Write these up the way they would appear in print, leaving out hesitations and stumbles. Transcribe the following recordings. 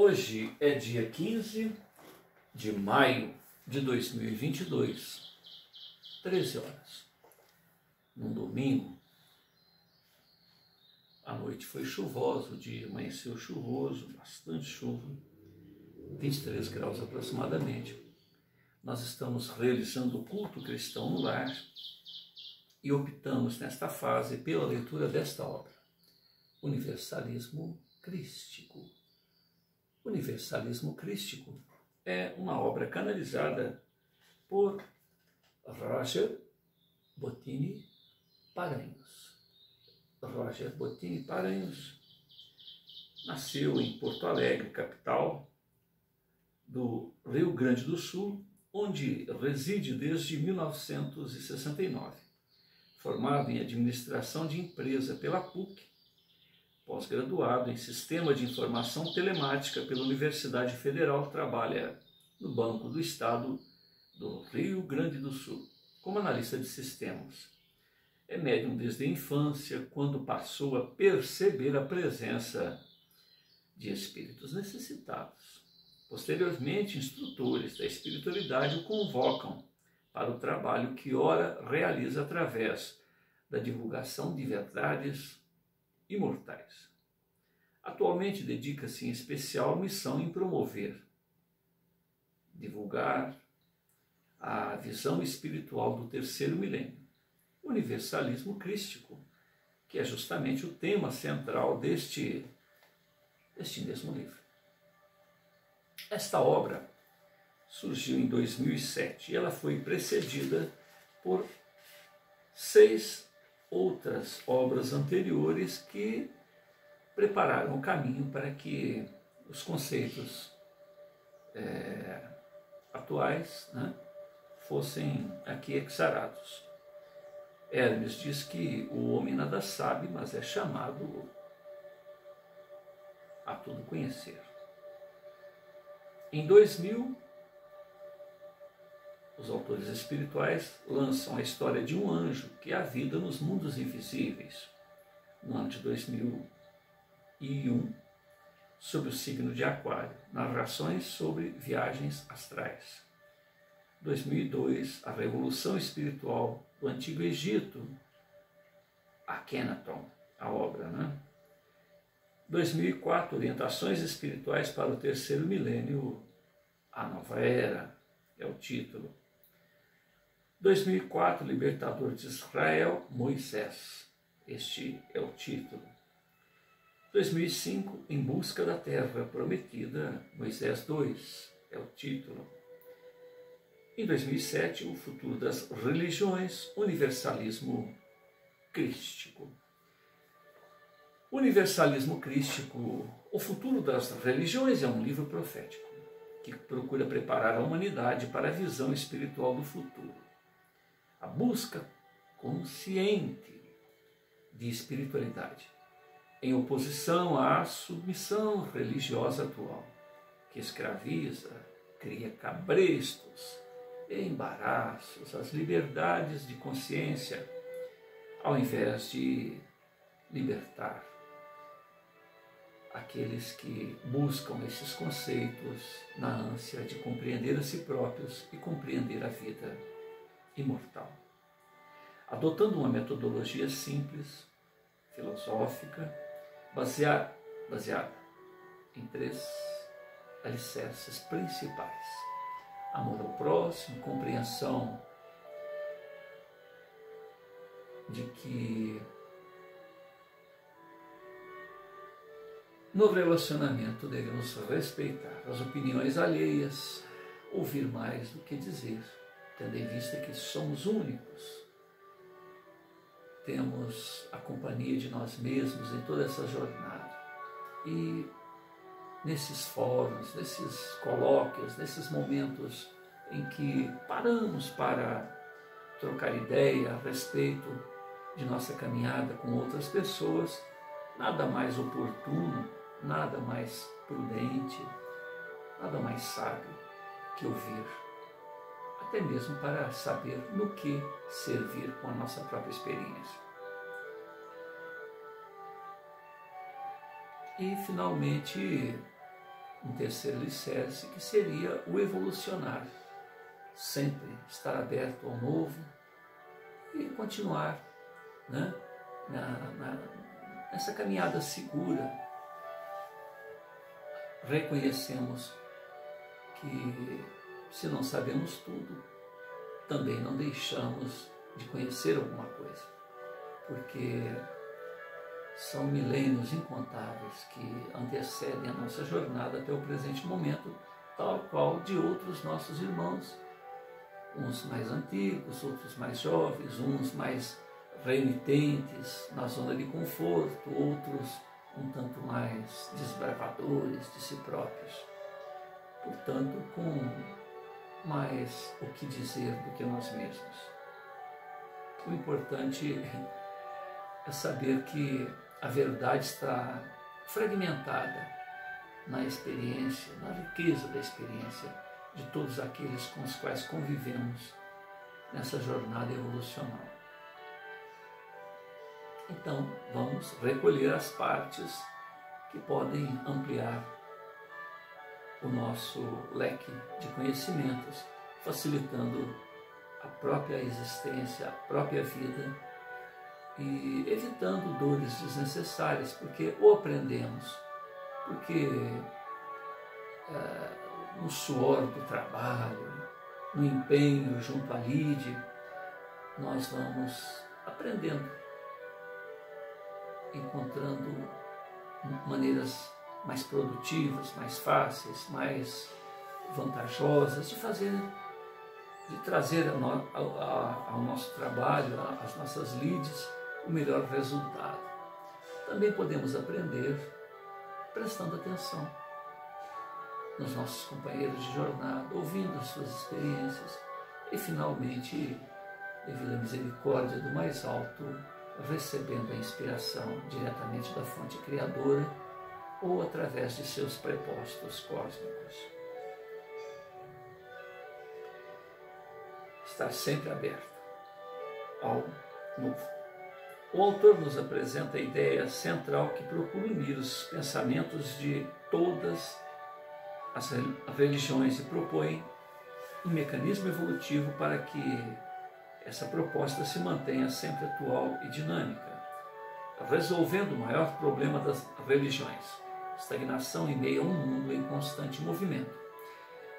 Hoje é dia 15 de maio de 2022, 13 horas. Num domingo, a noite foi chuvosa, o dia amanheceu chuvoso, bastante chuva, 23 graus aproximadamente. Nós estamos realizando o culto cristão no lar e optamos nesta fase pela leitura desta obra, Universalismo Crístico. Universalismo Crístico é uma obra canalizada por Roger Bottini Paranhos. Roger Bottini Paranhos nasceu em Porto Alegre, capital do Rio Grande do Sul, onde reside desde 1969. Formado em Administração de Empresa pela PUC, pós-graduado em Sistema de Informação Telemática pela Universidade Federal, trabalha no Banco do Estado do Rio Grande do Sul, como analista de sistemas. É médium desde a infância, quando passou a perceber a presença de espíritos necessitados. Posteriormente, instrutores da espiritualidade o convocam para o trabalho que ora realiza através da divulgação de verdades imortais. Atualmente dedica-se em especial à missão em promover, divulgar a visão espiritual do terceiro milênio, universalismo crístico, que é justamente o tema central deste mesmo livro. Esta obra surgiu em 2007 e ela foi precedida por 6 outras obras anteriores que prepararam o caminho para que os conceitos atuais, fossem aqui exarados. Hermes diz que o homem nada sabe, mas é chamado a tudo conhecer. Em 2000, os autores espirituais lançam a história de um anjo que há vida nos mundos invisíveis. No ano de 2001, sob o signo de Aquário, narrações sobre viagens astrais. 2002, a revolução espiritual do Antigo Egito, Akhenaton, a obra, 2004, orientações espirituais para o terceiro milênio, a nova era, é o título. 2004, Libertador de Israel, Moisés. Este é o título. 2005, Em Busca da Terra Prometida, Moisés 2, é o título. Em 2007, O Futuro das Religiões, Universalismo Crístico. Universalismo Crístico, O Futuro das Religiões, é um livro profético que procura preparar a humanidade para a visão espiritual do futuro. A busca consciente de espiritualidade, em oposição à submissão religiosa atual, que escraviza, cria cabrestos, embaraços, as liberdades de consciência, ao invés de libertar aqueles que buscam esses conceitos na ânsia de compreender a si próprios e compreender a vida imortal. Adotando uma metodologia simples, filosófica, baseada em 3 alicerces principais: amor ao próximo, compreensão de que no relacionamento devemos respeitar as opiniões alheias, ouvir mais do que dizer, tendo em vista que somos únicos. Temos a companhia de nós mesmos em toda essa jornada. E nesses fóruns, nesses colóquios, nesses momentos em que paramos para trocar ideia a respeito de nossa caminhada com outras pessoas, nada mais oportuno, nada mais prudente, nada mais sábio que ouvir, até mesmo para saber no que servir com a nossa própria experiência. E, finalmente, um terceiro alicerce, que seria o evolucionar, sempre estar aberto ao novo e continuar, né, nessa caminhada segura. Reconhecemos que, se não sabemos tudo, também não deixamos de conhecer alguma coisa, porque são milênios incontáveis que antecedem a nossa jornada até o presente momento, tal qual de outros nossos irmãos, uns mais antigos, outros mais jovens, uns mais renitentes na zona de conforto, outros um tanto mais desbravadores de si próprios, portanto com mais o que dizer do que nós mesmos. O importante é saber que a verdade está fragmentada na experiência, na riqueza da experiência de todos aqueles com os quais convivemos nessa jornada evolucional. Então, vamos recolher as partes que podem ampliar o nosso leque de conhecimentos, facilitando a própria existência, a própria vida e evitando dores desnecessárias, porque ou aprendemos, porque no suor do trabalho, no empenho junto à lide, nós vamos aprendendo, encontrando maneiras mais produtivas, mais fáceis, mais vantajosas de trazer ao nosso trabalho, às nossas lides, o melhor resultado. Também podemos aprender prestando atenção nos nossos companheiros de jornada, ouvindo as suas experiências e, finalmente, devido à misericórdia do mais alto, recebendo a inspiração diretamente da fonte criadora ou através de seus prepostos cósmicos. Estar sempre aberto ao novo. O autor nos apresenta a ideia central que procura unir os pensamentos de todas as religiões e propõe um mecanismo evolutivo para que essa proposta se mantenha sempre atual e dinâmica, resolvendo o maior problema das religiões, estagnação em meio a um mundo em constante movimento.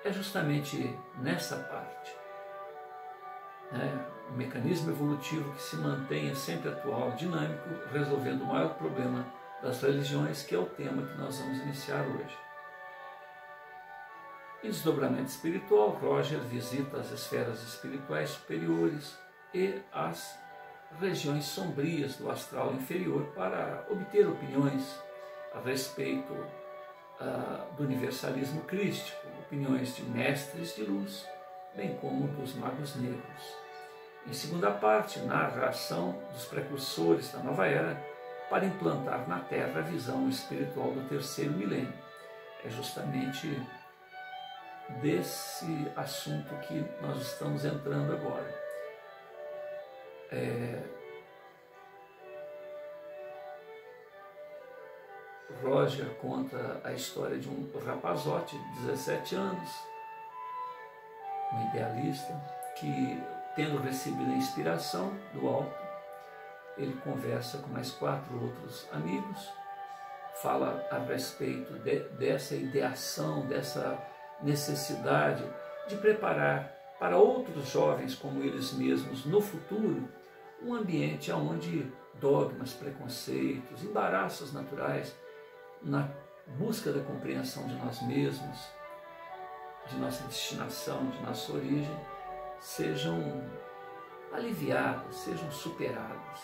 É justamente nessa parte, um mecanismo evolutivo que se mantenha sempre atual, dinâmico, resolvendo o maior problema das religiões, que é o tema que nós vamos iniciar hoje. Em desdobramento espiritual, Roger visita as esferas espirituais superiores e as regiões sombrias do astral inferior para obter opiniões a respeito do universalismo crístico, opiniões de mestres de luz, bem como dos magos negros. Em segunda parte, narra a ação dos precursores da nova era para implantar na Terra a visão espiritual do terceiro milênio. É justamente desse assunto que nós estamos entrando agora. Roger conta a história de um rapazote de 17 anos, um idealista, que, tendo recebido a inspiração do alto, ele conversa com mais 4 outros amigos, fala a respeito dessa ideação, dessa necessidade de preparar para outros jovens como eles mesmos no futuro um ambiente onde dogmas, preconceitos, embaraços naturais na busca da compreensão de nós mesmos, de nossa destinação, de nossa origem, sejam aliviados, sejam superados.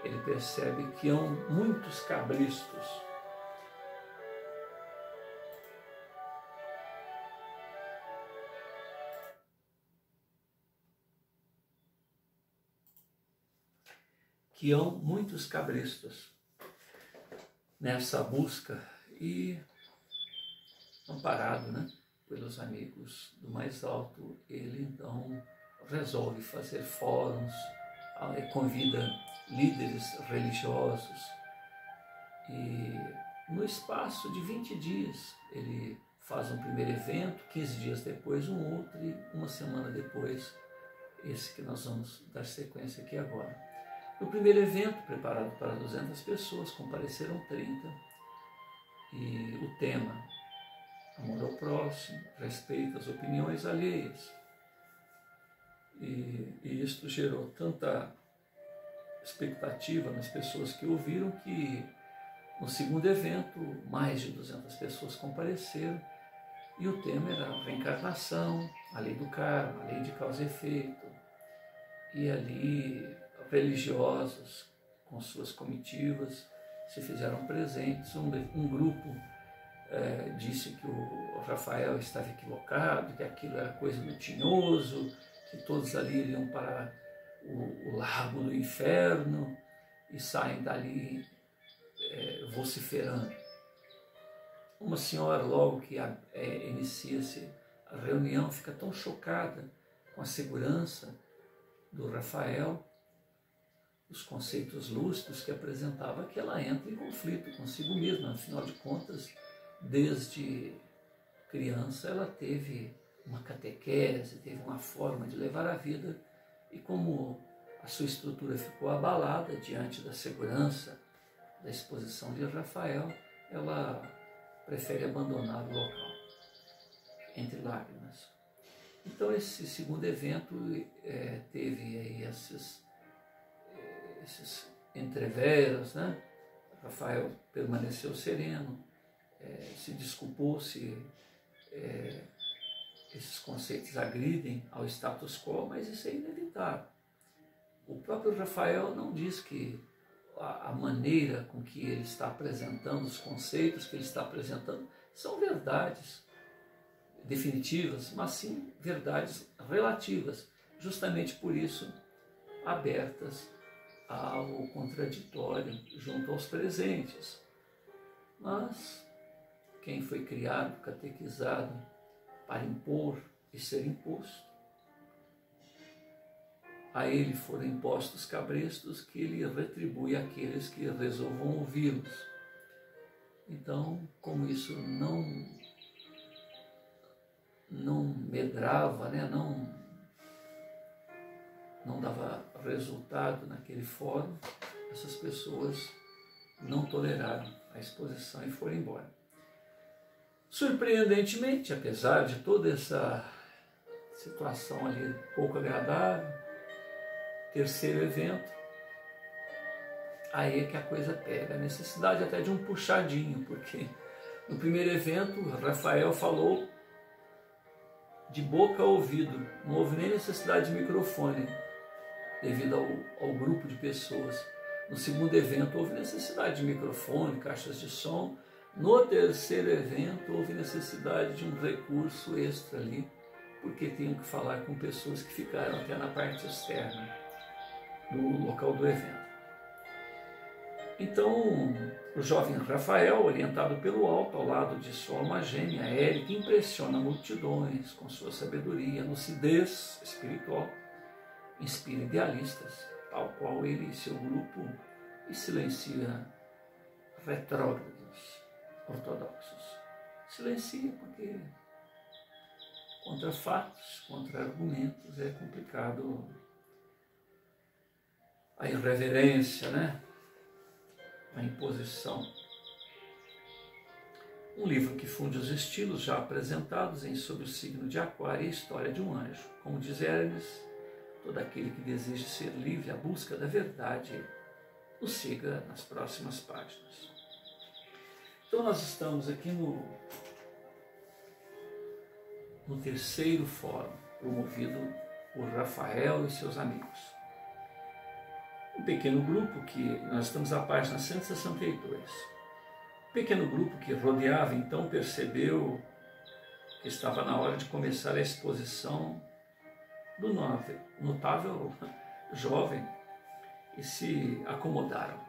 Ele percebe que há muitos cabristos nessa busca, e amparado, pelos amigos do mais alto, ele então resolve fazer fóruns, convida líderes religiosos e no espaço de 20 dias. Ele faz um primeiro evento, 15 dias depois um outro e uma semana depois esse que nós vamos dar sequência aqui agora. No primeiro evento, preparado para 200 pessoas, compareceram 30 e o tema: amor ao próximo, respeito às opiniões alheias. E isto gerou tanta expectativa nas pessoas que ouviram que no segundo evento mais de 200 pessoas compareceram e o tema era a reencarnação, a lei do karma, a lei de causa e efeito. E ali religiosos com suas comitivas se fizeram presentes. Um grupo disse que o Rafael estava equivocado, que aquilo era coisa do tinhoso, que todos ali iriam para o lago do inferno e saem dali vociferando. Uma senhora, logo que inicia-se a reunião, fica tão chocada com a segurança do Rafael, os conceitos lúcidos que apresentava, que ela entra em conflito consigo mesma. Afinal de contas, desde criança ela teve uma catequese, teve uma forma de levar a vida, e como a sua estrutura ficou abalada diante da segurança da exposição de Rafael, ela prefere abandonar o local, entre lágrimas. Então esse segundo evento teve aí esses entreveros, né? Rafael permaneceu sereno, se desculpou se esses conceitos agridem ao status quo, mas isso é inevitável. O próprio Rafael não diz que a maneira com que ele está apresentando, os conceitos que ele está apresentando, são verdades definitivas, mas sim verdades relativas, justamente por isso abertas ao contraditório junto aos presentes. Mas quem foi criado, catequizado para impor e ser imposto, a ele foram impostos cabrestos que ele retribui àqueles que resolvam ouvi-los. Então, como isso não medrava, né? não dava resultado naquele fórum, essas pessoas não toleraram a exposição e foram embora. Surpreendentemente, apesar de toda essa situação ali pouco agradável, terceiro evento, aí é que a coisa pega, a necessidade até de um puxadinho, porque no primeiro evento Rafael falou de boca a ouvido, não houve nem necessidade de microfone devido ao grupo de pessoas. No segundo evento houve necessidade de microfone, caixas de som. No terceiro evento houve necessidade de um recurso extra ali, porque tinham que falar com pessoas que ficaram até na parte externa do local do evento. Então, o jovem Rafael, orientado pelo alto, ao lado de sua alma gêmea, Érica, impressiona multidões com sua sabedoria, lucidez espiritual, inspira idealistas, tal qual ele e seu grupo, e silencia retrógrados ortodoxos. Silencia porque contra fatos, contra argumentos é complicado a irreverência, né? A imposição. Um livro que funde os estilos já apresentados em Sobre o Signo de Aquário e a História de um Anjo. Como diz Hermes, todo aquele que deseja ser livre à busca da verdade, o siga nas próximas páginas. Então nós estamos aqui no terceiro fórum, promovido por Rafael e seus amigos. Um pequeno grupo que, nós estamos na página 162, um pequeno grupo que rodeava então percebeu que estava na hora de começar a exposição do notável jovem e se acomodaram.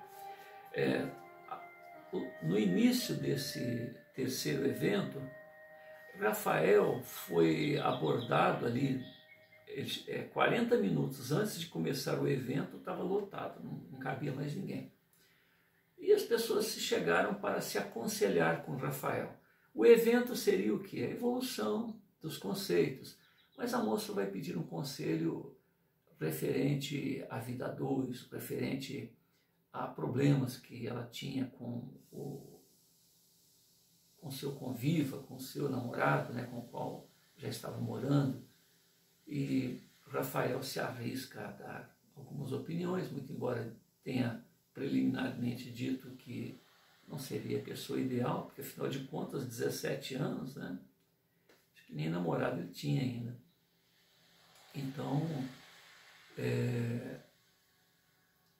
No início desse terceiro evento, Rafael foi abordado ali 40 minutos antes de começar o evento, estava lotado, não cabia mais ninguém. E as pessoas se chegaram para se aconselhar com Rafael. O evento seria o quê? A evolução dos conceitos. Mas a moça vai pedir um conselho referente à vida a dois, referente a problemas que ela tinha com seu conviva, com seu namorado, né, com o qual já estava morando. E Rafael se arrisca a dar algumas opiniões, muito embora tenha preliminarmente dito que não seria a pessoa ideal, porque afinal de contas, 17 anos, né? Acho que nem namorado ele tinha ainda. Então,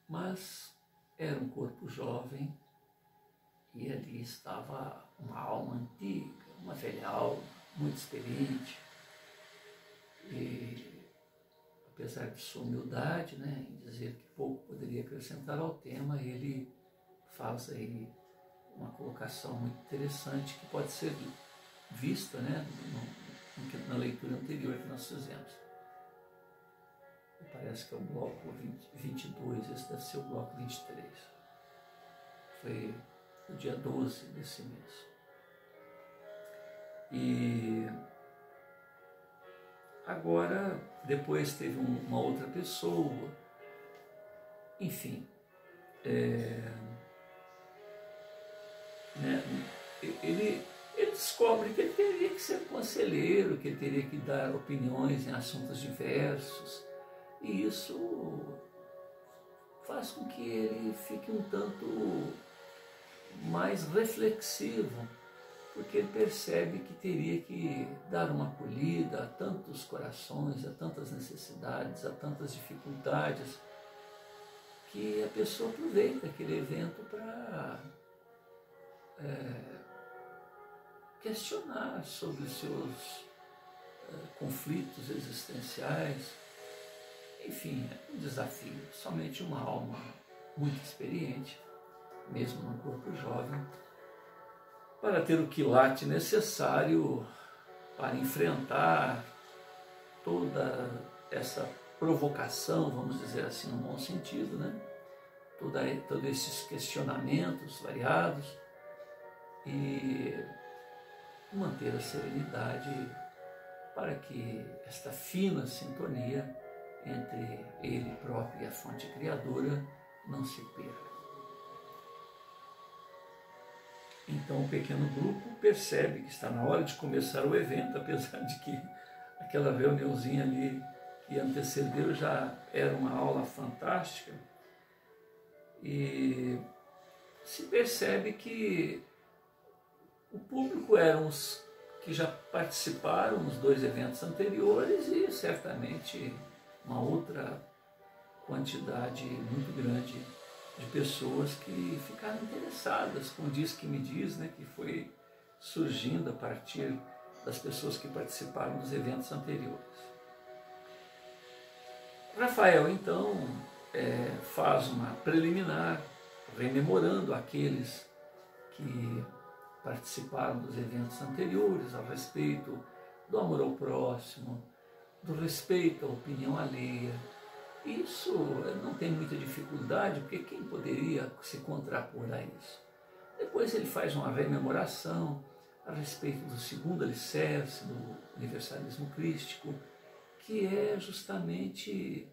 mas era um corpo jovem e ali estava uma alma antiga, uma velha alma, muito experiente. E apesar de sua humildade, né, em dizer que pouco poderia acrescentar ao tema, ele faz aí uma colocação muito interessante que pode ser vista, né, na leitura anterior que nós fizemos. Parece que é o bloco 22, esse deve ser o bloco 23. Foi no dia 12 desse mês. E agora, depois teve uma outra pessoa, enfim, né, ele descobre que ele teria que ser conselheiro, que ele teria que dar opiniões em assuntos diversos, e isso faz com que ele fique um tanto mais reflexivo, porque ele percebe que teria que dar uma acolhida a tantos corações, a tantas necessidades, a tantas dificuldades, que a pessoa aproveita aquele evento para questionar sobre os seus conflitos existenciais. Enfim, é um desafio. Somente uma alma muito experiente, mesmo num corpo jovem, para ter o quilate necessário para enfrentar toda essa provocação, vamos dizer assim, no bom sentido, né? Todos esses questionamentos variados e manter a serenidade para que esta fina sintonia entre ele próprio e a fonte criadora não se perca. Então o pequeno grupo percebe que está na hora de começar o evento, apesar de que aquela reuniãozinha ali que antecedeu já era uma aula fantástica, e se percebe que o público eram os que já participaram nos dois eventos anteriores e certamente uma outra quantidade muito grande de pessoas que ficaram interessadas com o Diz que me diz, né, que foi surgindo a partir das pessoas que participaram dos eventos anteriores. Rafael, então, faz uma preliminar, rememorando aqueles que participaram dos eventos anteriores a respeito do amor ao próximo, do respeito à opinião alheia. Isso não tem muita dificuldade, porque quem poderia se contrapor a isso? Depois ele faz uma rememoração a respeito do segundo alicerce do universalismo crístico, que é justamente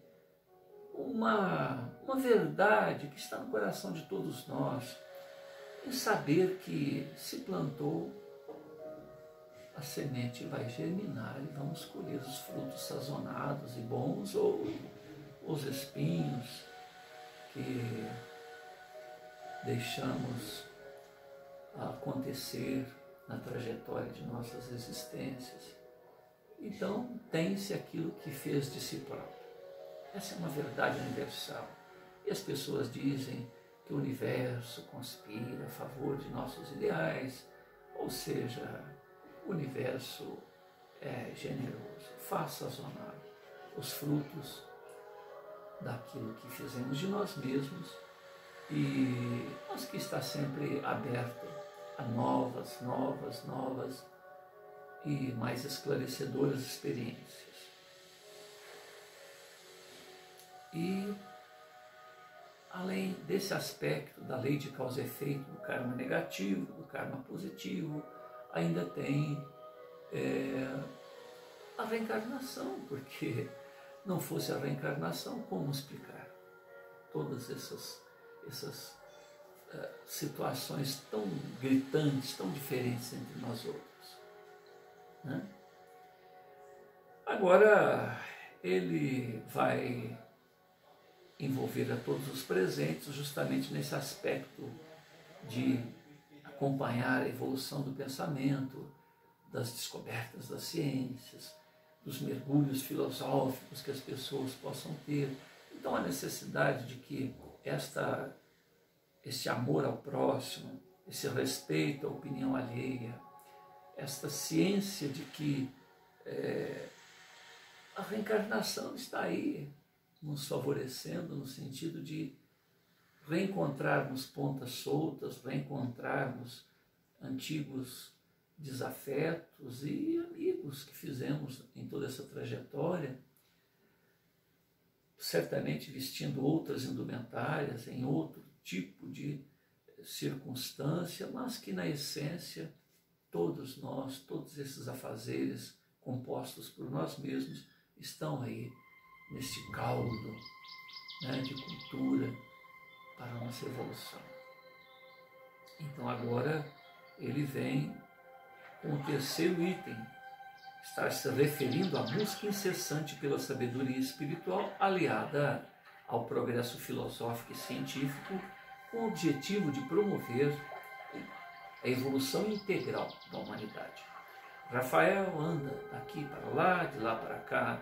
uma verdade que está no coração de todos nós, em saber que se plantou, a semente vai germinar e vamos colher os frutos sazonados e bons, ou os espinhos que deixamos acontecer na trajetória de nossas existências. Então, tem-se aquilo que fez de si próprio. Essa é uma verdade universal. E as pessoas dizem que o universo conspira a favor de nossos ideais, ou seja, o universo é generoso, faz sazonar os frutos daquilo que fizemos de nós mesmos, e nós que está sempre aberto a novas e mais esclarecedoras experiências. E além desse aspecto da lei de causa e efeito, do karma negativo, do karma positivo, ainda tem a reencarnação, porque não fosse a reencarnação, como explicar todas essas situações tão gritantes, tão diferentes entre nós outros, né? Agora, ele vai envolver a todos os presentes justamente nesse aspecto de acompanhar a evolução do pensamento, das descobertas das ciências, dos mergulhos filosóficos que as pessoas possam ter. Então, a necessidade de que esse amor ao próximo, esse respeito à opinião alheia, esta ciência de que a reencarnação está aí, nos favorecendo no sentido de reencontrarmos pontas soltas, reencontrarmos antigos desafetos e amigos que fizemos em toda essa trajetória, certamente vestindo outras indumentárias, em outro tipo de circunstância, mas que na essência todos nós, todos esses afazeres compostos por nós mesmos estão aí neste caldo, né, de cultura para a nossa evolução. Então agora ele vem com o terceiro item, estar se referindo à busca incessante pela sabedoria espiritual aliada ao progresso filosófico e científico, com o objetivo de promover a evolução integral da humanidade. Rafael anda daqui para lá, de lá para cá,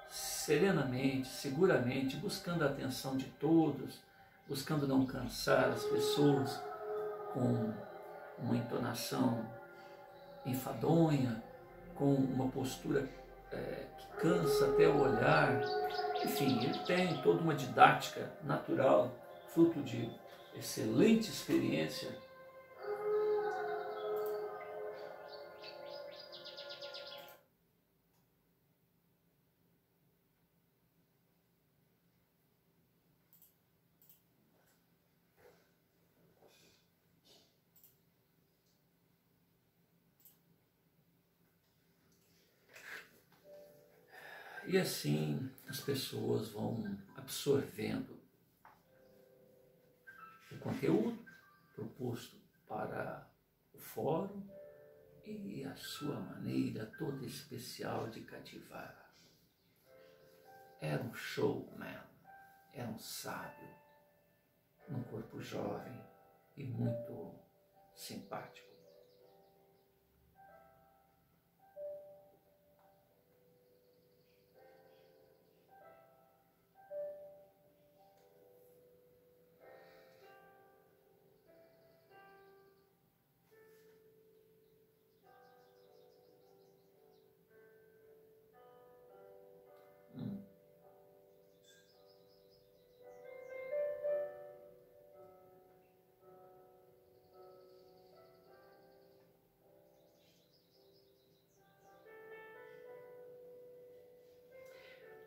serenamente, seguramente, buscando a atenção de todos, buscando não cansar as pessoas com uma entonação enfadonha, com uma postura que cansa até o olhar. Enfim, ele tem toda uma didática natural, fruto de excelente experiência. E assim as pessoas vão absorvendo o conteúdo proposto para o fórum e a sua maneira toda especial de cativar. Era um showman, era um sábio, num corpo jovem e muito simpático.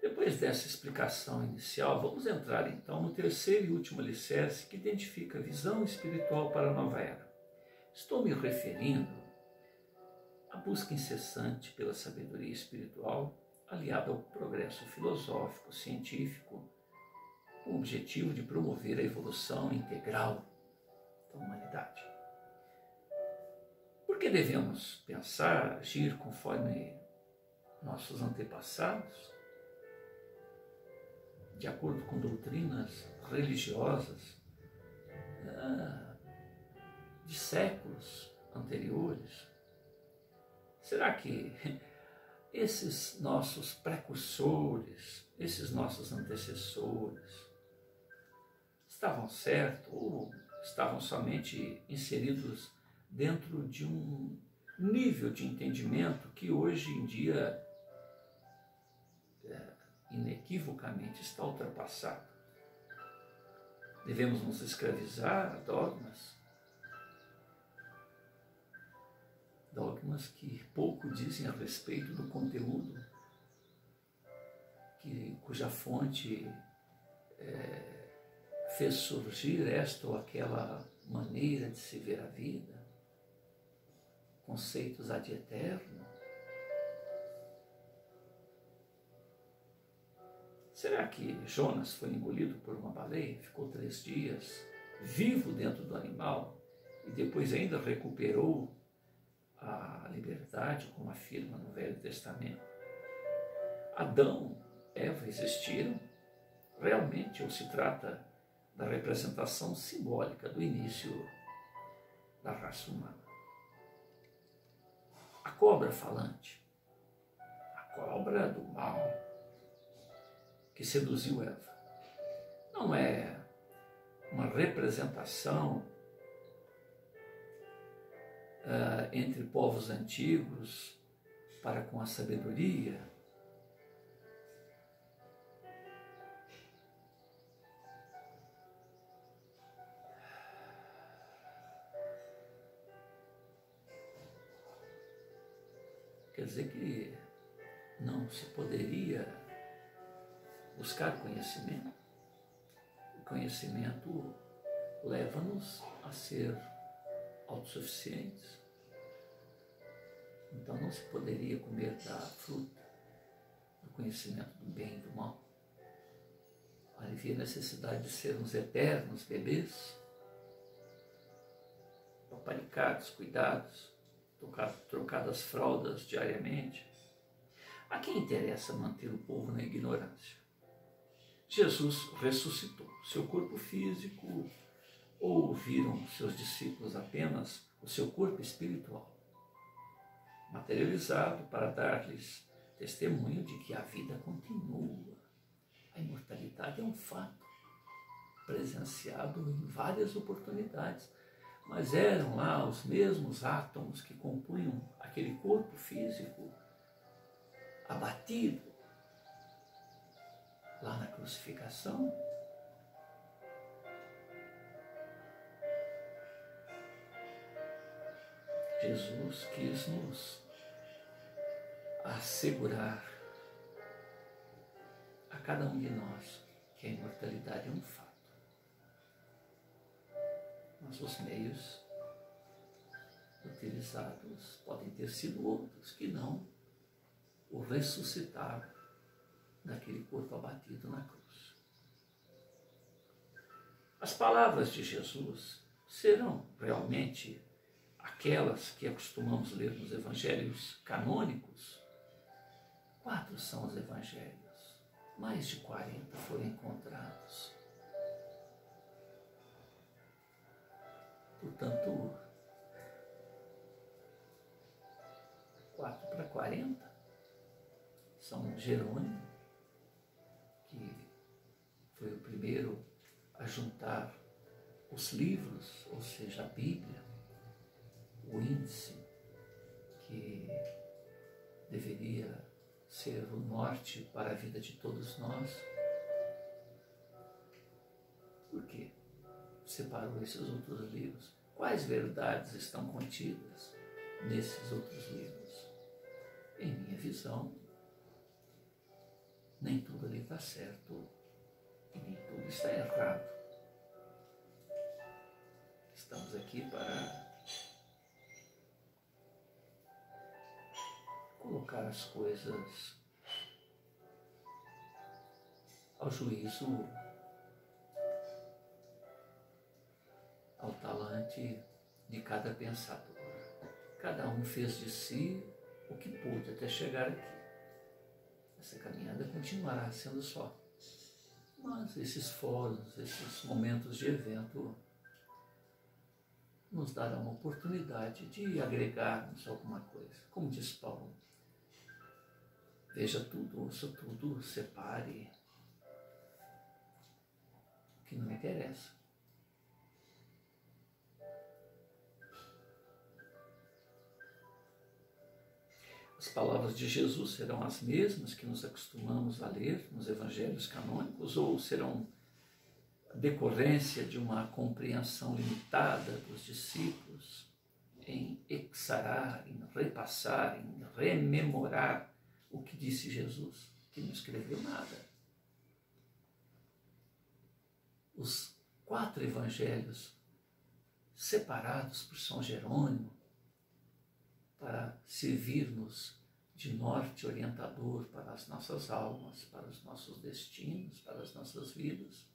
Depois dessa explicação inicial, vamos entrar então no terceiro e último alicerce que identifica a visão espiritual para a nova era. Estou me referindo à busca incessante pela sabedoria espiritual, aliada ao progresso filosófico, científico, com o objetivo de promover a evolução integral da humanidade. Por que devemos pensar, agir conforme nossos antepassados? De acordo com doutrinas religiosas de séculos anteriores? Será que esses nossos precursores, esses nossos antecessores, estavam certos ou estavam somente inseridos dentro de um nível de entendimento que hoje em dia inequivocamente está ultrapassado? Devemos nos escravizar a dogmas que pouco dizem a respeito do conteúdo, cuja fonte fez surgir esta ou aquela maneira de se ver a vida, conceitos ad eterno? Será que Jonas foi engolido por uma baleia, ficou 3 dias vivo dentro do animal e depois ainda recuperou a liberdade, como afirma no Velho Testamento? Adão, Eva existiram realmente, ou se trata da representação simbólica do início da raça humana? A cobra falante, a cobra do mal que seduziu Eva, não é uma representação entre povos antigos para com a sabedoria? Quer dizer que não se poderia buscar conhecimento? O conhecimento leva-nos a ser autossuficientes. Então não se poderia comer da fruta do conhecimento do bem e do mal. Havia necessidade de sermos eternos bebês, paparicados, cuidados, trocadas fraldas diariamente. A quem interessa manter o povo na ignorância? Jesus ressuscitou seu corpo físico, ou viram seus discípulos apenas o seu corpo espiritual, materializado para dar-lhes testemunho de que a vida continua. A imortalidade é um fato presenciado em várias oportunidades, mas eram lá os mesmos átomos que compunham aquele corpo físico abatido lá na crucificação. Jesus quis nos assegurar a cada um de nós que a imortalidade é um fato. Mas os meios utilizados podem ter sido outros que não o ressuscitar daquele corpo abatido na cruz. As palavras de Jesus serão realmente aquelas que acostumamos ler nos evangelhos canônicos? 4 são os evangelhos, mais de 40 foram encontrados. Portanto, 4 para 40 são Jerônimo, que foi o primeiro a juntar os livros, ou seja, a Bíblia, o índice que deveria ser o norte para a vida de todos nós. Por quê? Separou esses outros livros. Quais verdades estão contidas nesses outros livros? Em minha visão, nem tudo ali está certo e nem tudo está errado. Estamos aqui para colocar as coisas ao juízo, ao talante de cada pensador. Cada um fez de si o que pôde até chegar aqui. Essa caminhada continuará sendo só. Mas esses fóruns, esses momentos de evento nos darão uma oportunidade de agregarmos alguma coisa. Como diz Paulo, veja tudo, ouça tudo, separe o que não me interessa. As palavras de Jesus serão as mesmas que nos acostumamos a ler nos evangelhos canônicos, ou serão a decorrência de uma compreensão limitada dos discípulos em exarar, em repassar, em rememorar o que disse Jesus, que não escreveu nada? Os 4 evangelhos separados por São Jerônimo para servir-nos de norte orientador para as nossas almas, para os nossos destinos, para as nossas vidas.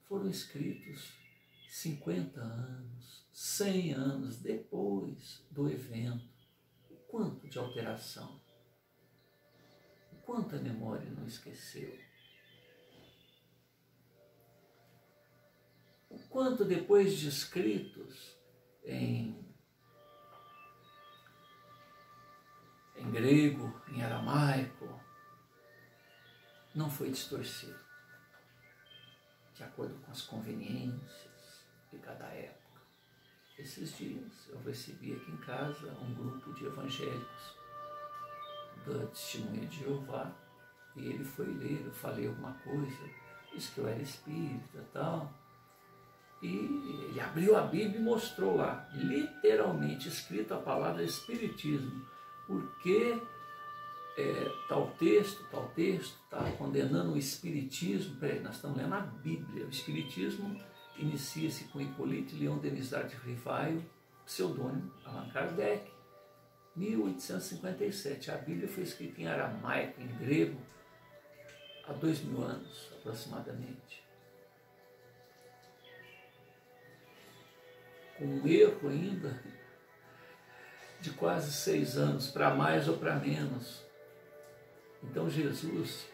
Foram escritos 50 anos, 100 anos depois do evento. O quanto de alteração, o quanto a memória não esqueceu. O quanto depois de escritos em grego, em aramaico, não foi distorcido, de acordo com as conveniências de cada época. Esses dias eu recebi aqui em casa um grupo de evangélicos da Testemunha de Jeová, e ele foi ler, eu falei alguma coisa, disse que eu era espírita e tal, e ele abriu a Bíblia e mostrou lá, literalmente escrito a palavra espiritismo, porque tal texto está condenando o espiritismo. Peraí, nós estamos lendo a Bíblia. O espiritismo inicia-se com Hippolyte Leon Denisard Rivaio, pseudônimo Allan Kardec, 1857. A Bíblia foi escrita em aramaico, em grego, há 2000 anos aproximadamente. Com um erro ainda de quase 6 anos, para mais ou para menos. Então Jesus,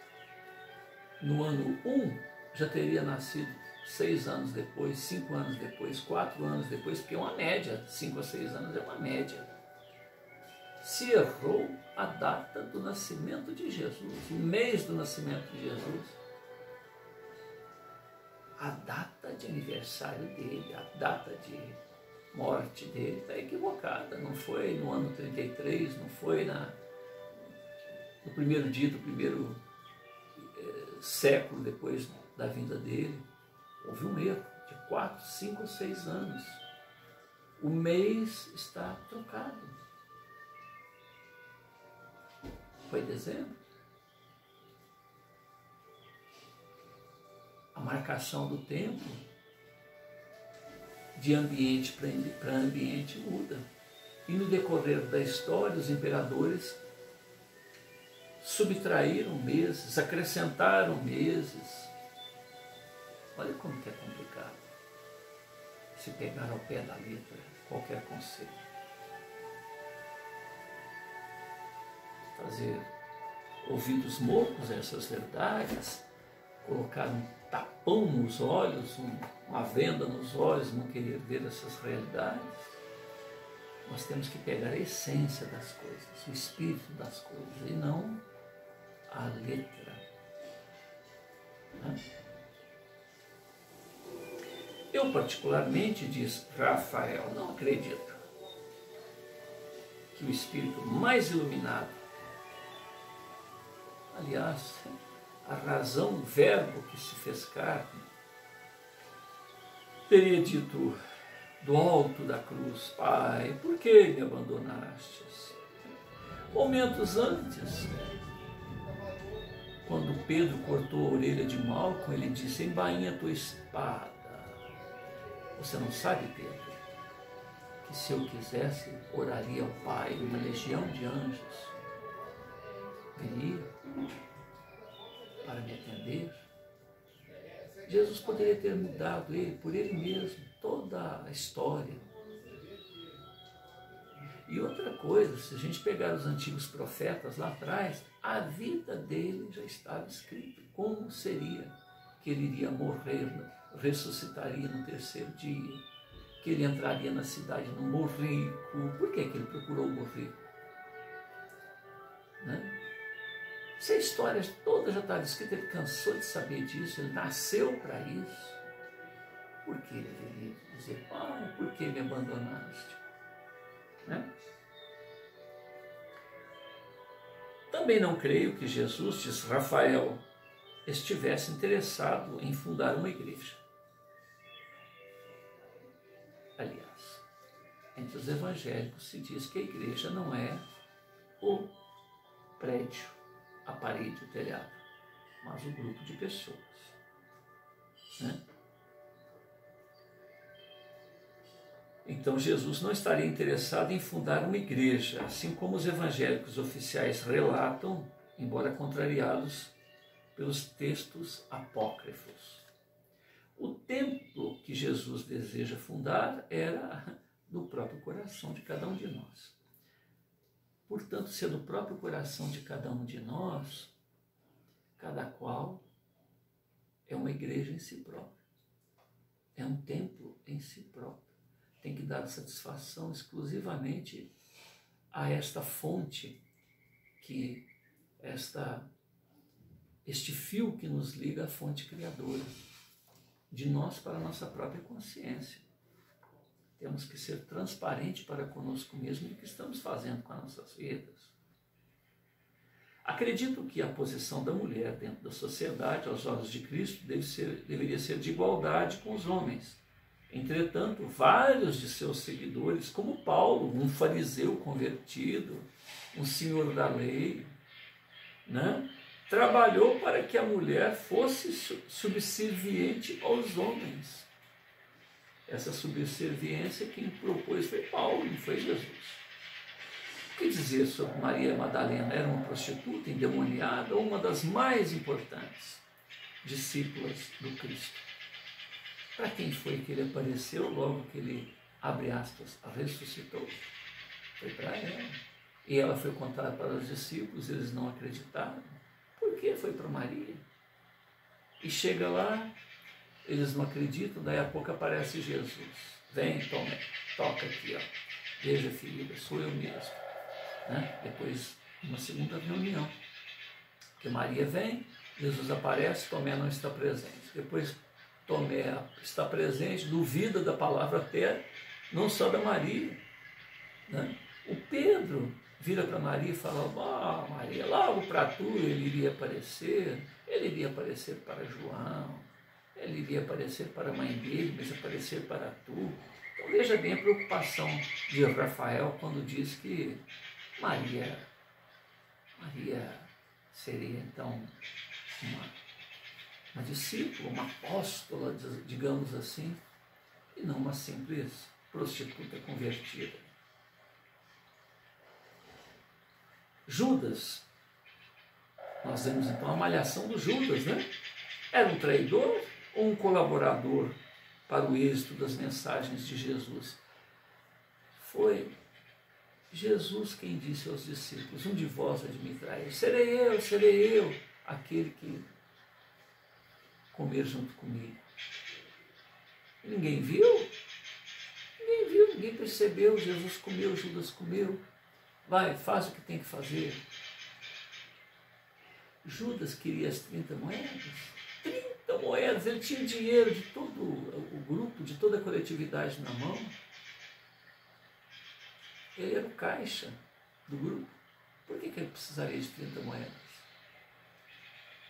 no ano 1, já teria nascido 6 anos depois, 5 anos depois, 4 anos depois, porque é uma média, 5 a 6 anos é uma média. Se errou a data do nascimento de Jesus, o mês do nascimento de Jesus, a data de aniversário dele, a data de morte dele está equivocada. Não foi no ano 33, não foi no primeiro dia do primeiro século depois da vinda dele. Houve um erro de 4, 5 ou 6 anos. O mês está trocado. Foi dezembro. A marcação do tempo de ambiente para ambiente muda. E no decorrer da história, os imperadores subtraíram meses, acrescentaram meses. Olha como que é complicado se pegar ao pé da letra qualquer conceito. Fazer ouvidos moucos a essas verdades, colocar um tapão nos olhos, uma venda nos olhos, não querer ver essas realidades. Nós temos que pegar a essência das coisas, o espírito das coisas, e não a letra. Eu particularmente, diz Rafael, não acredito que o espírito mais iluminado, aliás, a razão, o verbo que se fez carne, teria dito do alto da cruz: Pai, por que me abandonastes? Momentos antes, quando Pedro cortou a orelha de Malco, ele disse: embainha tua espada. Você não sabe, Pedro, que se eu quisesse, oraria ao Pai, uma legião de anjos viria para me atender? Jesus poderia ter mudado ele por ele mesmo, toda a história. E outra coisa, se a gente pegar os antigos profetas lá atrás, a vida dele já estava escrita, como seria que ele iria morrer, ressuscitaria no 3º dia, que ele entraria na cidade no morrico. Por que ele procurou o morrico? Né? Se a história toda já estava escrita, ele cansou de saber disso, ele nasceu para isso. Por que ele deveria dizer: Pai, por que me abandonaste? Né? Também não creio que Jesus, diz Rafael, estivesse interessado em fundar uma igreja. Aliás, entre os evangélicos se diz que a igreja não é o prédio, a parede, o telhado, mas o grupo de pessoas. né? Então Jesus não estaria interessado em fundar uma igreja, assim como os evangélicos oficiais relatam, embora contrariados pelos textos apócrifos. O templo que Jesus deseja fundar era do próprio coração de cada um de nós. Portanto, se é do próprio coração de cada um de nós, cada qual é uma igreja em si própria, é um templo em si próprio. Tem que dar satisfação exclusivamente a esta fonte, este fio que nos liga à fonte criadora, de nós para a nossa própria consciência. Temos que ser transparentes para conosco mesmo do que estamos fazendo com as nossas vidas. Acredito que a posição da mulher dentro da sociedade, aos olhos de Cristo, deveria ser de igualdade com os homens. Entretanto, vários de seus seguidores, como Paulo, um fariseu convertido, um senhor da lei, né, trabalhou para que a mulher fosse subserviente aos homens. Essa subserviência quem propôs foi Paulo, não foi Jesus. O que dizer sobre Maria Madalena? Era uma prostituta endemoniada ou uma das mais importantes discípulas do Cristo? Para quem foi que ele apareceu logo que ele, abre aspas, ressuscitou? Foi para ela. E ela foi contada para os discípulos, eles não acreditaram. Por que foi para Maria? E chega lá, eles não acreditam, daí a pouco aparece Jesus. Vem, toma, toca aqui, ó. Veja, filha, sou eu mesmo. Né? Depois, uma segunda reunião. Porque Maria vem, Jesus aparece, Tomé não está presente. Depois, Tomé está presente, duvida da palavra até, não só da Maria. Né? O Pedro vira para Maria e fala, Maria, logo para tu ele iria aparecer para João, ele iria aparecer para a mãe dele, mas aparecer para tu. Então veja bem a preocupação de Rafael quando diz que Maria seria então uma discípula, uma apóstola, digamos assim, e não uma simples prostituta convertida. Judas, nós vemos então a malhação do Judas, né? Era um traidor ou um colaborador para o êxito das mensagens de Jesus? Foi Jesus quem disse aos discípulos, um de vós há de me trair, serei eu, aquele que comer junto comigo. Ninguém viu, ninguém percebeu, Jesus comeu, Judas comeu. Vai, faz o que tem que fazer. Judas queria as 30 moedas. 30 moedas, ele tinha dinheiro de todo o grupo, de toda a coletividade na mão. Ele era o caixa do grupo. Por que ele precisaria de 30 moedas?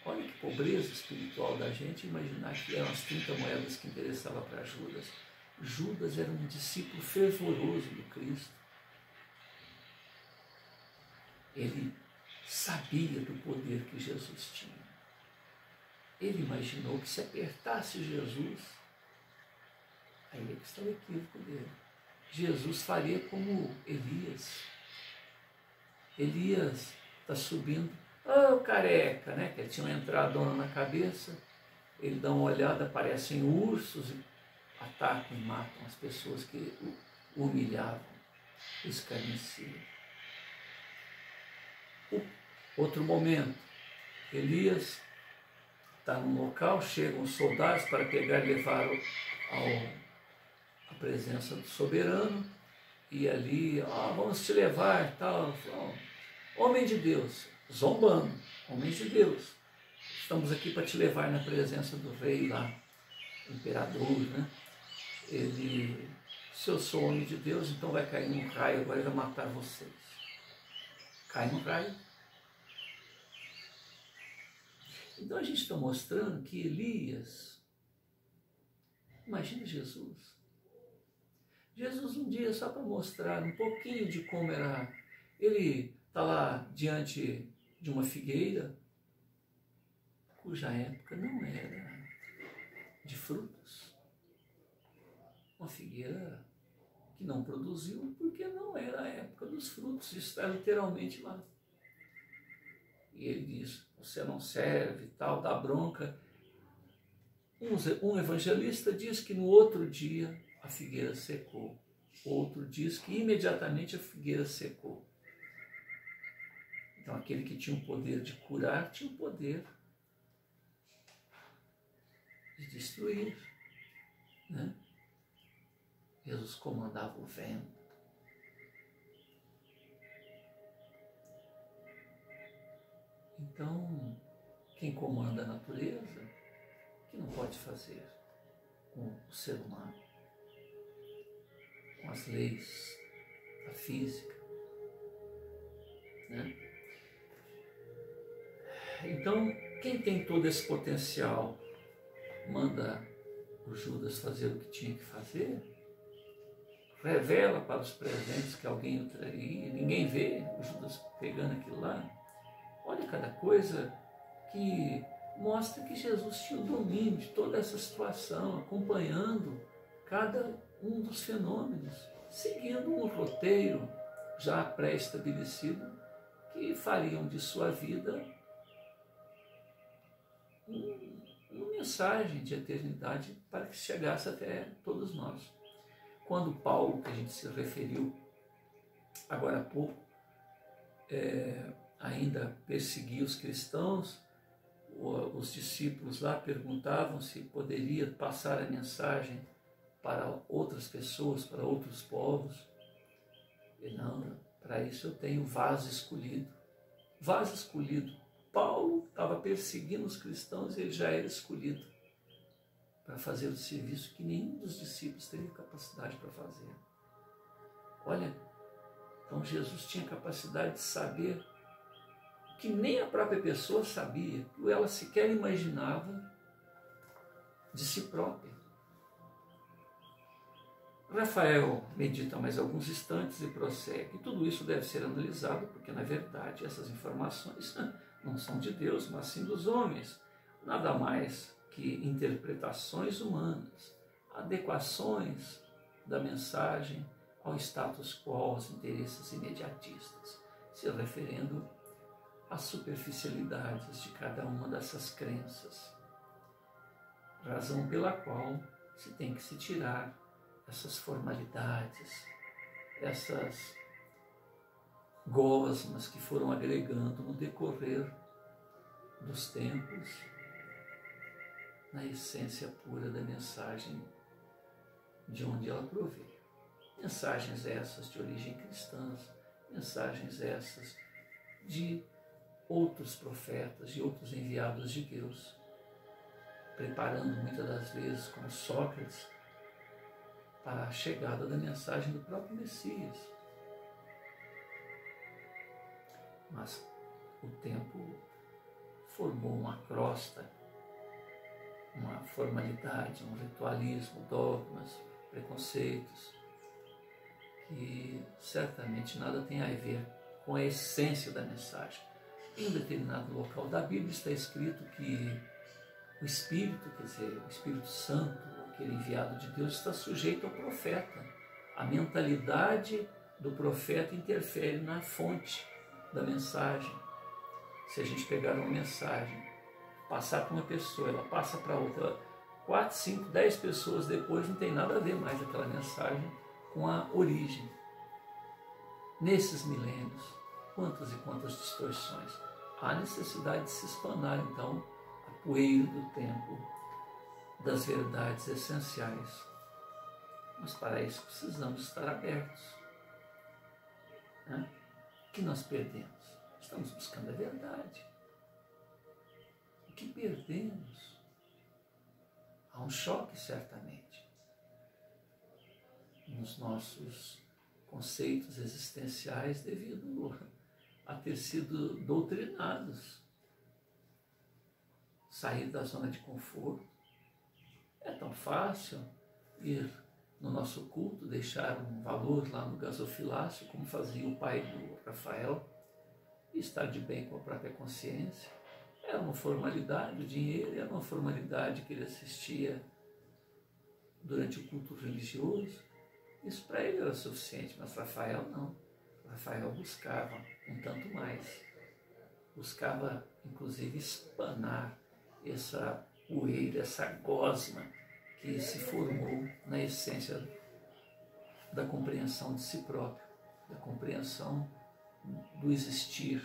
Olha que pobreza espiritual da gente imaginar que eram as 30 moedas que interessavam para Judas. Judas era um discípulo fervoroso do Cristo. Ele sabia do poder que Jesus tinha. Ele imaginou que se apertasse Jesus, aí é que está o equívoco dele. Jesus faria como Elias. Elias está subindo, careca, né? Que ele tinha uma entradona na cabeça, ele dá uma olhada, aparecem ursos e atacam e matam as pessoas que o humilhavam, escarneciam. Outro momento, Elias está num local, chegam os soldados para pegar e levar à presença do soberano, e ali, vamos te levar, tal. Homem de Deus, zombando, homens de Deus, estamos aqui para te levar na presença do rei lá, imperador, né? Ele, se eu sou homem de Deus, então vai cair um raio, agora ele vai matar vocês. Cai no raio. Então a gente está mostrando que Elias, imagina Jesus. Jesus um dia, só para mostrar um pouquinho de como era, ele está lá diante de uma figueira, cuja época não era de frutos. Uma figueira que não produziu porque não era a época dos frutos. Isso está literalmente lá. E ele diz, você não serve, tal, dá bronca. Um evangelista diz que no outro dia a figueira secou. Outro diz que imediatamente a figueira secou. Então aquele que tinha o poder de curar, tinha o poder de destruir, né? Jesus comandava o vento. Então, quem comanda a natureza, que não pode fazer com o ser humano, com as leis da física, né? Então, quem tem todo esse potencial manda o Judas fazer o que tinha que fazer, revela para os presentes que alguém o traria, ninguém vê o Judas pegando aquilo lá. Olha cada coisa que mostra que Jesus tinha o domínio de toda essa situação, acompanhando cada um dos fenômenos, seguindo um roteiro já pré-estabelecido que fariam de sua vida uma mensagem de eternidade para que chegasse até todos nós. Quando Paulo, que a gente se referiu agora há pouco, ainda perseguia os cristãos, os discípulos lá perguntavam se poderia passar a mensagem para outras pessoas, para outros povos. E não, para isso eu tenho vaso escolhido. Vaso escolhido. Paulo estava perseguindo os cristãos e ele já era escolhido para fazer o serviço que nenhum dos discípulos teria capacidade para fazer. Olha, então Jesus tinha capacidade de saber que nem a própria pessoa sabia, ou ela sequer imaginava de si própria. Rafael medita mais alguns instantes e prossegue. Tudo isso deve ser analisado, porque na verdade essas informações não são de Deus, mas sim dos homens. Nada mais que interpretações humanas, adequações da mensagem ao status quo, aos interesses imediatistas, se referendo às superficialidades de cada uma dessas crenças. Razão pela qual se tem que se tirar essas formalidades, essas gosmas que foram agregando no decorrer dos tempos, na essência pura da mensagem de onde ela proveio. Mensagens essas de origem cristã, mensagens essas de outros profetas, de outros enviados de Deus, preparando muitas das vezes, como Sócrates, para a chegada da mensagem do próprio Messias. Mas o tempo formou uma crosta, uma formalidade, um ritualismo, dogmas, preconceitos, que certamente nada tem a ver com a essência da mensagem. Em um determinado local da Bíblia está escrito que o Espírito, quer dizer, o Espírito Santo, aquele enviado de Deus, está sujeito ao profeta. A mentalidade do profeta interfere na fonte da mensagem. Se a gente pegar uma mensagem, passar para uma pessoa, ela passa para outra, 4, 5, 10 pessoas depois, não tem nada a ver mais aquela mensagem com a origem. Nesses milênios, quantas e quantas distorções. Há necessidade de se espanar, então, a poeira do tempo das verdades essenciais. Mas para isso precisamos estar abertos. Né? O que nós perdemos? Estamos buscando a verdade. O que perdemos? Há um choque, certamente, nos nossos conceitos existenciais devido a ter sido doutrinados. Sair da zona de conforto. É tão fácil ir no nosso culto, deixar um valor lá no gasofilácio, como fazia o pai do Rafael, e estar de bem com a própria consciência. Era uma formalidade, o dinheiro era uma formalidade que ele assistia durante o culto religioso, isso para ele era suficiente, mas Rafael não. Rafael buscava um tanto mais. Buscava, inclusive, espanar essa poeira, essa gosma que se formou na essência da compreensão de si próprio, da compreensão do existir.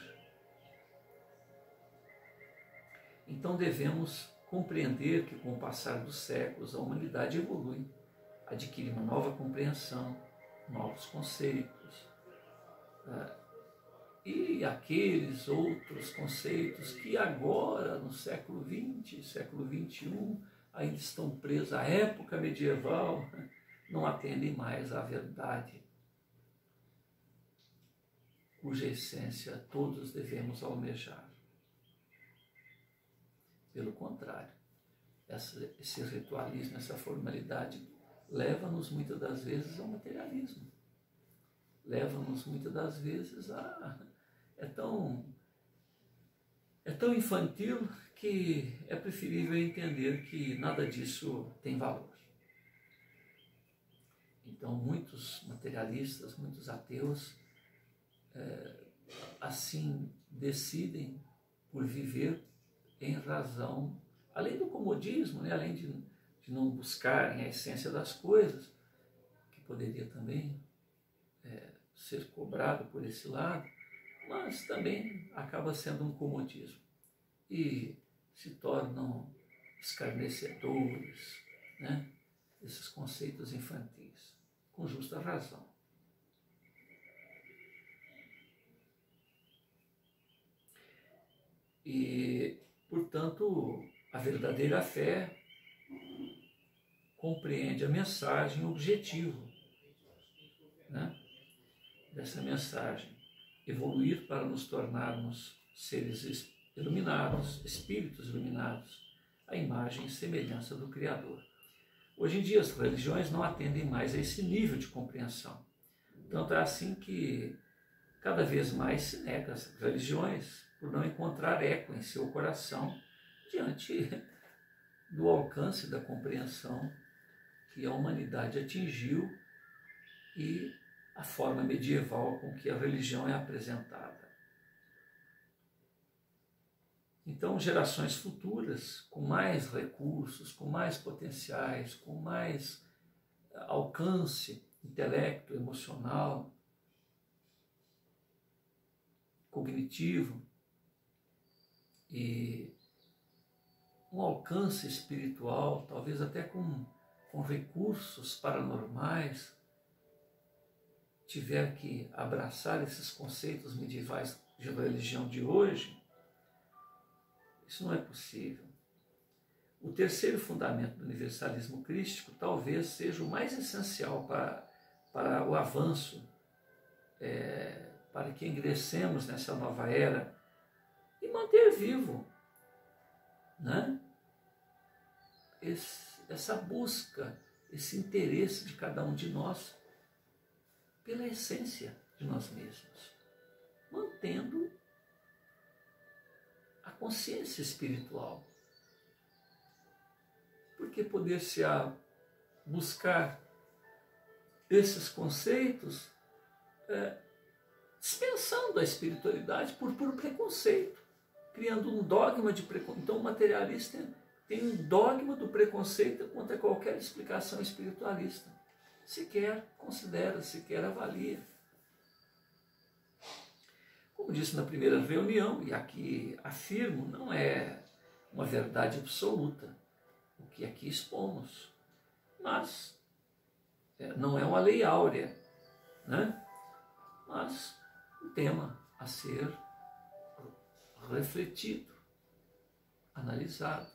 Então devemos compreender que com o passar dos séculos a humanidade evolui, adquire uma nova compreensão, novos conceitos, e aqueles outros conceitos que agora, no século XX, século XXI, ainda estão presos à época medieval, não atendem mais à verdade, cuja essência todos devemos almejar. Pelo contrário, esse ritualismo, essa formalidade, leva-nos muitas das vezes ao materialismo. Leva-nos muitas das vezes a... É tão infantil que é preferível entender que nada disso tem valor. Então, muitos materialistas, muitos ateus, assim decidem por viver em razão, além do comodismo, né, além de não buscarem a essência das coisas, que poderia também ser cobrado por esse lado, mas também acaba sendo um comodismo e se tornam escarnecedores, né, desses conceitos infantis, com justa razão. E, portanto, a verdadeira fé compreende a mensagem, o objetivo, né, dessa mensagem: evoluir para nos tornarmos seres iluminados, espíritos iluminados, à imagem e semelhança do Criador. Hoje em dia as religiões não atendem mais a esse nível de compreensão. Tanto é assim que cada vez mais se nega as religiões por não encontrar eco em seu coração diante do alcance da compreensão que a humanidade atingiu e a forma medieval com que a religião é apresentada. Então, gerações futuras, com mais recursos, com mais potenciais, com mais alcance intelecto, emocional, cognitivo e um alcance espiritual, talvez até com recursos paranormais, tiver que abraçar esses conceitos medievais de religião de hoje, isso não é possível. O terceiro fundamento do universalismo crístico talvez seja o mais essencial para o avanço, para que ingressemos nessa nova era e manter vivo, né, essa busca, esse interesse de cada um de nós pela essência de nós mesmos, mantendo a consciência espiritual. Porque poder-se-á buscar esses conceitos dispensando a espiritualidade por puro preconceito, criando um dogma de preconceito. Então o materialista tem um dogma do preconceito contra qualquer explicação espiritualista. Sequer considera, sequer avalia. Como disse na primeira reunião, e aqui afirmo, não é uma verdade absoluta o que aqui expomos, mas não é uma lei áurea, né? Mas um tema a ser refletido, analisado.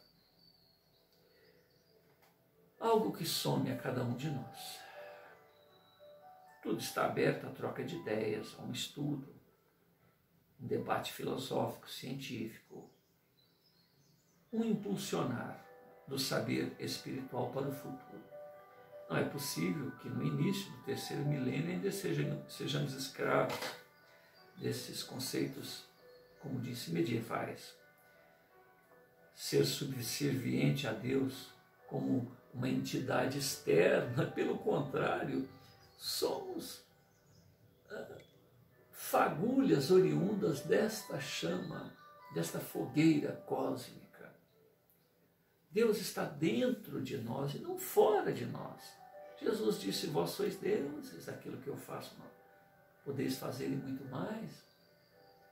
Algo que some a cada um de nós. Tudo está aberto à troca de ideias, a um estudo, um debate filosófico, científico, um impulsionar do saber espiritual para o futuro. Não é possível que no início do terceiro milênio ainda sejamos escravos desses conceitos, como disse, medievais. Ser subserviente a Deus como uma entidade externa, pelo contrário, somos fagulhas oriundas desta chama, desta fogueira cósmica. Deus está dentro de nós e não fora de nós. Jesus disse: vós sois deuses, aquilo que eu faço, podeis fazer e muito mais.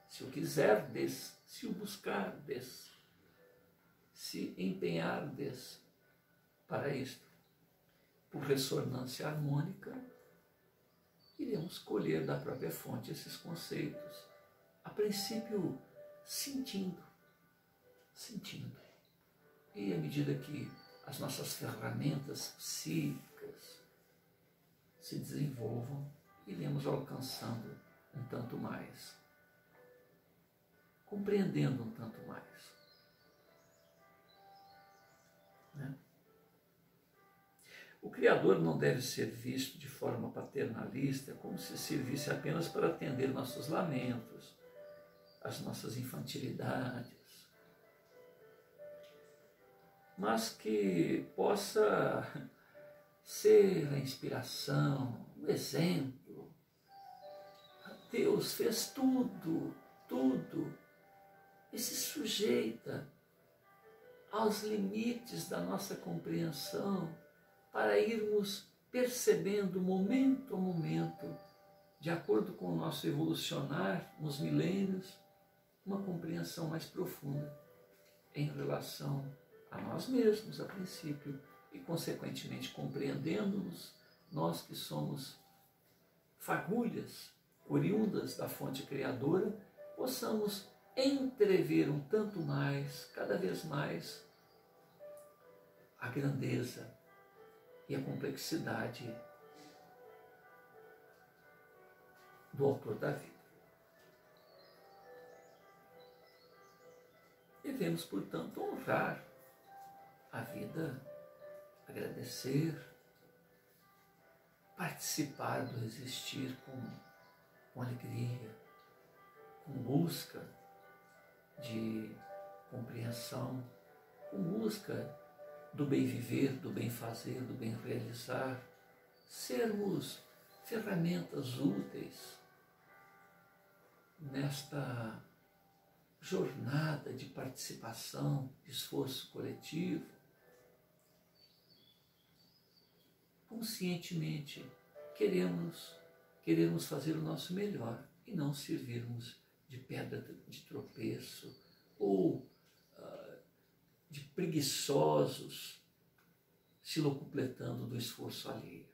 Se o quiserdes, se o buscardes, se empenhardes para isto, por ressonância harmônica, iremos colher da própria fonte esses conceitos, a princípio sentindo. E à medida que as nossas ferramentas psíquicas se desenvolvam, iremos alcançando um tanto mais, compreendendo um tanto mais. Né? O Criador não deve ser visto de forma paternalista, como se servisse apenas para atender nossos lamentos, as nossas infantilidades, mas que possa ser a inspiração, o exemplo. Deus fez tudo e se sujeita aos limites da nossa compreensão para irmos percebendo momento a momento, de acordo com o nosso evolucionar nos milênios, uma compreensão mais profunda em relação a nós mesmos, a princípio, e, consequentemente, compreendendo-nos, nós que somos fagulhas oriundas da fonte criadora, possamos entrever um tanto mais, cada vez mais, a grandeza e a complexidade do autor da vida. Devemos, portanto, honrar a vida, agradecer, participar do existir com alegria, com busca de compreensão, com busca do bem viver, do bem fazer, do bem realizar, sermos ferramentas úteis nesta jornada de participação, de esforço coletivo. Conscientemente queremos fazer o nosso melhor e não servirmos de pedra de tropeço ou de preguiçosos se locupletando do esforço alheio.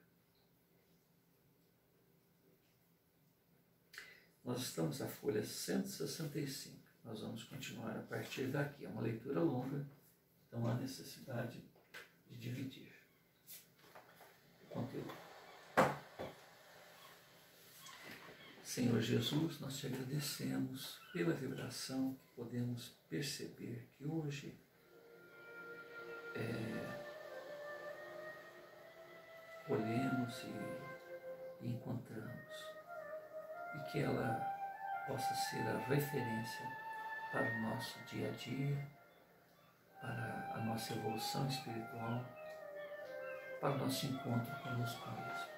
Nós estamos na folha 165. Nós vamos continuar a partir daqui. É uma leitura longa, então há necessidade de dividir o conteúdo. Senhor Jesus, nós te agradecemos pela vibração que podemos perceber que hoje olhemos e encontramos, e que ela possa ser a referência para o nosso dia a dia, para a nossa evolução espiritual, para o nosso encontro conosco mesmo.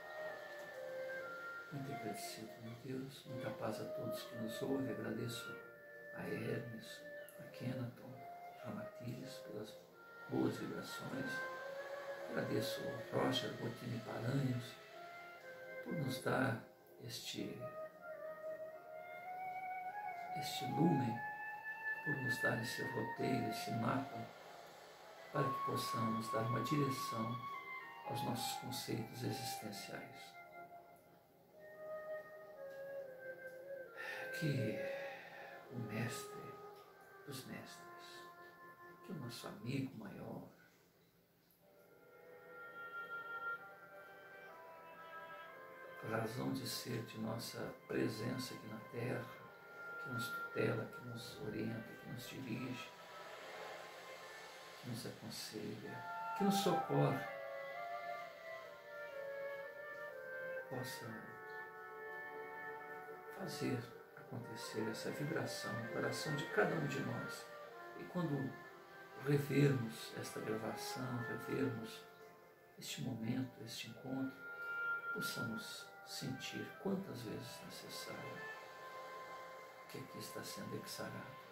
Muito agradecido, meu Deus, muita paz a todos que nos ouvem. Agradeço a Hermes, a Kenaton, a Matías pelas boas vibrações. Agradeço ao Roger Bottini Paranhos por nos dar este lumen, por nos dar esse roteiro, esse mapa, para que possamos dar uma direção aos nossos conceitos existenciais. Que o mestre dos mestres, que o nosso amigo maior, a razão de ser de nossa presença aqui na Terra, que nos tutela, que nos orienta, que nos dirige, que nos aconselha, que nos socorre, possa fazer acontecer essa vibração no coração de cada um de nós. E quando revermos esta gravação, revermos este momento, este encontro, possamos sentir quantas vezes necessário o que aqui está sendo exarado.